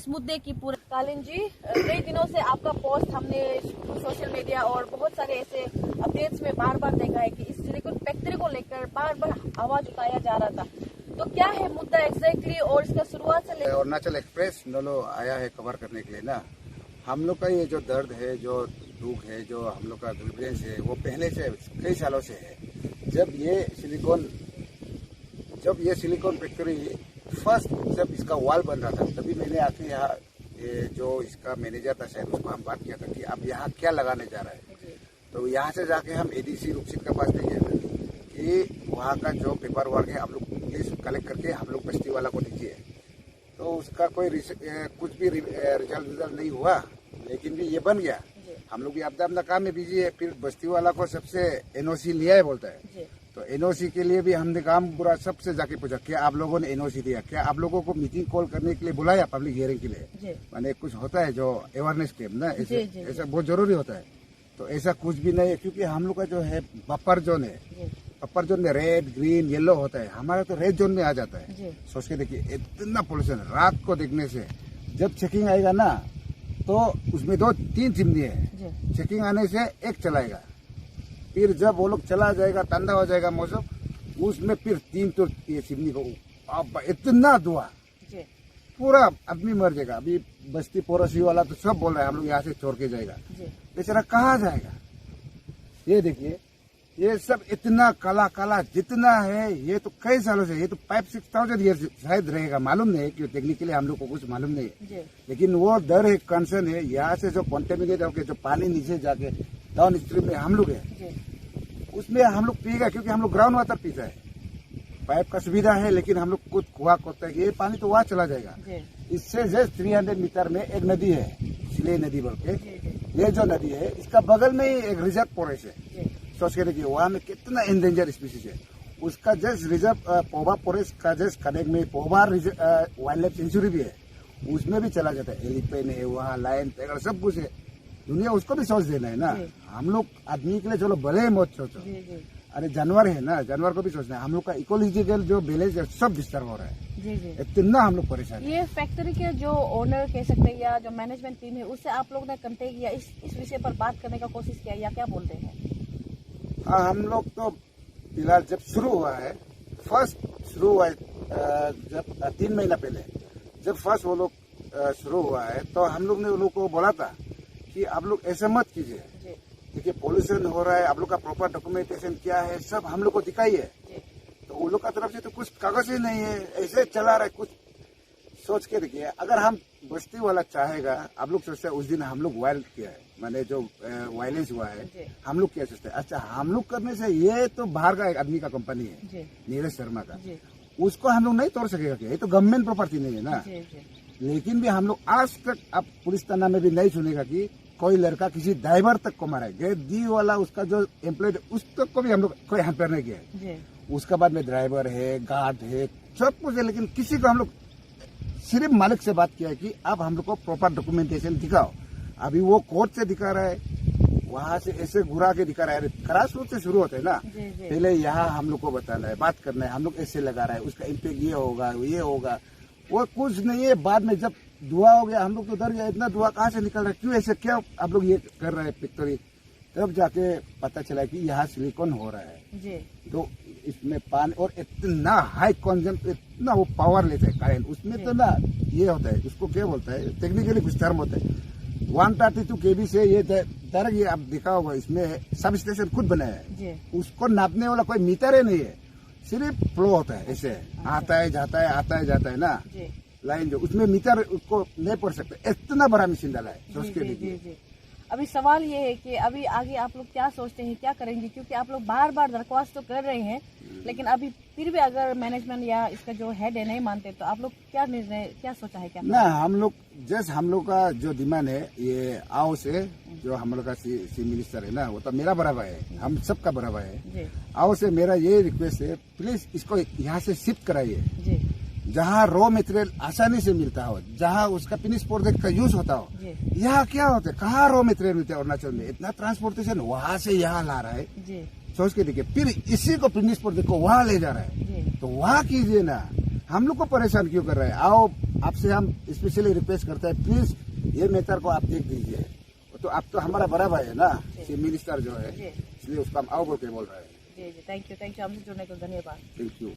इस मुद्दे की पूरा। कालीन जी, कई दिनों से आपका पोस्ट हमने सोशल मीडिया और बहुत सारे ऐसे अपडेट्स में बार बार देखा है कि इस सिलिकॉन फैक्ट्री को लेकर बार बार आवाज उठाया जा रहा था। तो क्या है मुद्दा एग्जैक्टली और इसका शुरुआत से लेकर अरुणाचल एक्सप्रेस नोलो आया है कवर करने के लिए ना। हम लोग का ये जो दर्द है, जो दुख है, जो हम लोग का ग्रीवेंस है, वो पहले से कई सालों से है। जब ये सिलिकॉन फैक्ट्री फर्स्ट जब इसका वॉल बन रहा था, तभी मैंने आके यहाँ जो इसका मैनेजर था शायद, उसको हम बात किया था कि अब यहाँ क्या लगाने जा रहा है। तो यहाँ से जाके हम एडीसी रुपसित का पास ले गया था कि वहाँ का जो पेपर वर्क है आप लोग प्लीज कलेक्ट करके हम लोग बस्ती वाला को दीजिए। तो उसका कोई कुछ भी रिजल्ट नहीं हुआ, लेकिन भी ये बन गया। हम लोग भी अपना काम में बिजी है। फिर बस्ती वाला को सबसे एनओसी लिया है बोलता है। तो एनओसी के लिए भी हमने काम पूरा सबसे जाके पूछा, क्या आप लोगों ने एनओसी दिया, क्या आप लोगों को मीटिंग कॉल करने के लिए बुलाया पब्लिक हियरिंग के लिए। माने कुछ होता है जो अवेयरनेस कैंप ना, ऐसा बहुत जरूरी होता है। तो ऐसा कुछ भी नहीं है, क्योंकि हम लोग का जो है बफर जोन है, बफर जोन में रेड ग्रीन येलो होता है, हमारा तो रेड जोन में आ जाता है। सोच के देखिए, इतना पोल्यूशन रात को देखने से। जब चेकिंग आएगा ना तो उसमें 2-3 चिमनी है, चेकिंग आने से एक चलाएगा, फिर जब वो लोग चला जाएगा, ठंडा हो जाएगा मौसम, उसमें फिर 3 तो ये चिमनी को इतना धुआं, पूरा आदमी मर जाएगा। अभी बस्ती पड़ोसी वाला तो सब बोल रहा है हम लोग यहाँ से छोड़ के जाएगा, बेचारा कहाँ जाएगा। ये देखिए, ये सब इतना काला काला जितना है, ये तो कई सालों से, ये तो 5-6,000 ईयर शायद रहेगा, मालूम नहीं है क्यों, टेक्निकली हम लोग को कुछ मालूम नहीं है। लेकिन वो डर है, कंसर्न है, यहाँ से जो कॉन्टेमिनेट होकर जो पानी नीचे जाके डाउन स्ट्रीम में हम लोग है, उसमें हम लोग पिएगा, क्योंकि हम लोग ग्राउंड वाटर पीता है। पाइप का सुविधा है, लेकिन हम लोग कुछ कुआ खोदते हैं, ये पानी तो वहाँ चला जाएगा। इससे जस्ट 300 मीटर में एक नदी है, सिले नदी बोल के। ये जो नदी है, इसका बगल में ही एक रिजर्व फॉरेस्ट है। सोच के देखिए, वहाँ में कितना एंडेंजर स्पीसीज है। उसका जस्ट रिजर्व पोबा फॉरेस्ट का जस्ट कनेक्ट में पोबा वाइल्ड लाइफ सेंचुरी भी है, उसमें भी चला जाता है। एलिफेंट है वहाँ, लायन, टाइगर, सब कुछ है। दुनिया उसको भी सोच देना है ना। हम लोग आदमी के लिए चलो भले ही मत सोचो, अरे जानवर है ना, जानवर को भी सोचना है। हम लोग का इकोलॉजिकल जो बैलेंस है सब डिस्टर्ब हो रहा है। इतना हम लोग परेशान। ये फैक्ट्री के जो ओनर कह सकते हैं या जो मैनेजमेंट टीम है, उससे आप लोग ने कांटेक्ट किया, इस विषय पर बात करने का कोशिश किया, या क्या बोलते हैं? हाँ, हम लोग तो फिलहाल जब शुरू हुआ है, जब 3 महीना पहले जब फर्स्ट वो लोग शुरू हुआ है, तो हम लोग ने उन लोग को बोला था कि आप लोग ऐसा मत कीजिए, देखिए पोल्यूशन हो रहा है, आप लोग का प्रॉपर डॉक्यूमेंटेशन क्या है सब हम लोग को दिखाइए। तो उन लोग का तरफ से तो कुछ कागज ही नहीं है, ऐसे चला रहा है कुछ। सोच के देखिए, अगर हम बस्ती वाला चाहेगा, आप लोग सोचते हैं उस दिन हम लोग वायलेंट किया है, माने जो वायलेंस हुआ है, हम लोग क्या सोचते हैं, अच्छा हम लोग करने से, ये तो बाहर का एक आदमी का कंपनी है, नीरज शर्मा का, उसको हम लोग नहीं तोड़ सकेगा क्या, ये तो गवर्नमेंट प्रॉपर्टी नहीं है ना। लेकिन भी हम लोग आज तक, अब पुलिस थाना में भी नहीं सुनेगा कि कोई लड़का किसी ड्राइवर तक को मारा है। दी वाला उसका जो एम्प्लॉय उस तक को भी हम लोग कोई हैम्पर नहीं किया है। उसके बाद में ड्राइवर है, गार्ड है, सब कुछ है, लेकिन किसी को हम लोग सिर्फ मालिक से बात किया है कि अब हम लोग को प्रॉपर डॉक्यूमेंटेशन दिखाओ। अभी वो कोर्ट से दिखा रहा है, वहाँ से ऐसे घुरा के दिखा रहा है। क्रास रूट से शुरू होता है ना, पहले यहाँ हम लोग को बताना है, बात करना है, हम लोग ऐसे लगा रहा है, उसका इम्पैक्ट ये होगा, वो कुछ नहीं है। बाद में जब धुआं हो गया, हम लोग तो डर गया, इतना धुआं कहाँ से निकल रहा है, क्यों ऐसे, क्या आप लोग ये कर रहे हैं फैक्ट्री। तब जाके पता चला कि यहाँ सिलिकॉन हो रहा है। तो इसमें पानी और इतना हाई कॉन्जम्प, इतना वो पावर लेता है कारेंट, उसमें तो ना ये होता है, उसको क्या बोलता है, टेक्निकली कुछ टर्म होता है। 132 kV से ये डायरेक्ट, ये आप देखा होगा, इसमें सब स्टेशन खुद बनाया है, उसको नापने वाला कोई मीटर ही नहीं है, सिर्फ फ्लो होता है, ऐसे आता है जाता है ना लाइन, जो उसमें मीटर उसको नहीं पढ़ सकते, इतना बड़ा मशीन डाला है। सोच के देखिए। अभी सवाल ये है कि अभी आगे आप लोग क्या सोचते हैं, क्या करेंगे, क्योंकि आप लोग बार बार दरख्वास्त तो कर रहे हैं, लेकिन अभी फिर भी अगर मैनेजमेंट या इसका जो हेड है नहीं मानते, तो आप लोग क्या निर्णय, क्या सोचा है, क्या ना। हम लोग का जो डिमांड है, ये आओ से जो हम लोग का सी मिनिस्टर है ना, वो तो मेरा बड़ा भाई है, हम सबका बड़ा भाई है। आओ से मेरा ये रिक्वेस्ट है, प्लीज इसको यहाँ से शिफ्ट कराइए, जहाँ रॉ मटेरियल आसानी से मिलता हो, जहाँ उसका फिनिश प्रोडक्ट का यूज होता हो। यहाँ क्या होता है, कहाँ रॉ मटेरियल मिलता है अरुणाचल में, इतना ट्रांसपोर्टेशन वहाँ से यहाँ ला रहा है। सोच के देखिए, फिर इसी को फिनिश प्रोडक्ट को वहाँ ले जा रहा है, तो वहाँ कीजिए ना। हम लोग को परेशान क्यों कर रहे हैं? आओ आपसे हम स्पेशली रिक्वेस्ट करते हैं, प्लीज ये मैटर को आप देख दीजिए। तो आप तो हमारा बड़ा भाई है ना, चीफ मिनिस्टर जो है, इसलिए उसका हम आओ बोल के बोल रहे हैं। जी जी, थैंक यू हमसे जुड़ने के लिए धन्यवाद। Thank you.